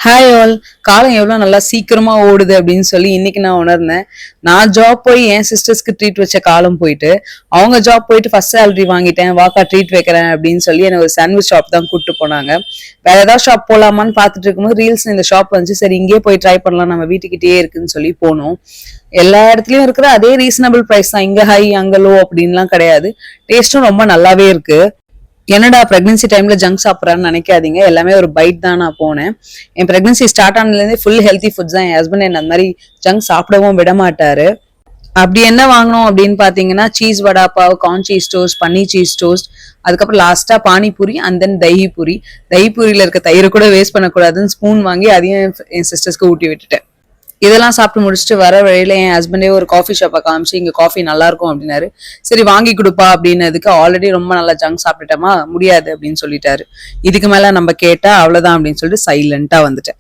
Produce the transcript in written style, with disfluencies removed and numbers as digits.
Hi all. காலம் எவ்வளோ நல்லா சீக்கிரமா ஓடுது அப்படின்னு சொல்லி இன்னைக்கு நான் உணர்ந்தேன். நான் ஜாப் போய் என் சிஸ்டர்ஸ்க்கு ட்ரீட் வச்ச காலம் போயிட்டு, அவங்க ஜாப் போயிட்டு ஃபர்ஸ்ட் சேலரி வாங்கிட்டேன், வாக்கா ட்ரீட் வைக்கிறேன் அப்படின்னு சொல்லி என்ன ஒரு சாண்ட்விச் ஷாப் தான் கூப்பிட்டு போனாங்க. வேற ஏதாவது ஷாப் போலாமான்னு பார்த்துட்டு இருக்கும்போது ரீல்ஸ் இந்த ஷாப் வந்துச்சு. சரி இங்கேயே போய் ட்ரை பண்ணலாம், நம்ம வீட்டுக்கிட்டே இருக்குன்னு சொல்லி போனோம். எல்லா இடத்துலயும் இருக்கிற அதே ரீசனபிள் பிரைஸ் தான், இங்க ஹை அங்க லோ அப்படின்லாம் கிடையாது. டேஸ்டும் ரொம்ப நல்லாவே இருக்கு. என்னடா பிரெக்னன்சி டைம்ல ஜங்க் சாப்பிட்றான்னு நினைக்காதீங்க, எல்லாமே ஒரு பைட் தான். நான் போனேன், என் பிரெக்னன்சி ஸ்டார்ட் ஆனதுலேருந்தே ஃபுல் ஹெல்த்தி ஃபுட்ஸ் தான். என் ஹஸ்பண்ட் என்ன அந்த மாதிரி ஜங்க் சாப்பிடவும் விட மாட்டாரு. அப்படி என்ன வாங்கணும் அப்படின்னு பாத்தீங்கன்னா, சீஸ் வடா பாவ், கார்ன் சீஸ் டோஸ்ட், பன்னீர் சீஸ் டோஸ்ட், அதுக்கப்புறம் லாஸ்டா பானிபூரி அண்ட் தென் தஹி பூரி. தஹி பூரியில இருக்க தயிரை கூட வேஸ்ட் பண்ணக்கூடாதுன்னு ஸ்பூன் வாங்கி அதையும் என் சிஸ்டர்ஸ்க்கு ஊட்டி விட்டுட்டேன். இதெல்லாம் சாப்பிட்டு முடிச்சுட்டு வர வழியில என் ஹஸ்பண்டே ஒரு காஃபி ஷாப்பை காமிச்சு, இங்க காஃபி நல்லா இருக்கும் அப்படின்னாரு. சரி வாங்கி கொடுப்பா அப்படின்னதுக்கு, ஆல்ரெடி ரொம்ப நல்லா ஜங்க் சாப்பிட்டுட்டோமா, முடியாது அப்படின்னு சொல்லிட்டாரு. இதுக்கு மேல நம்ம கேட்டா அவ்வளவுதான் அப்படின்னு சொல்லிட்டு சைலண்டா வந்துட்டேன்.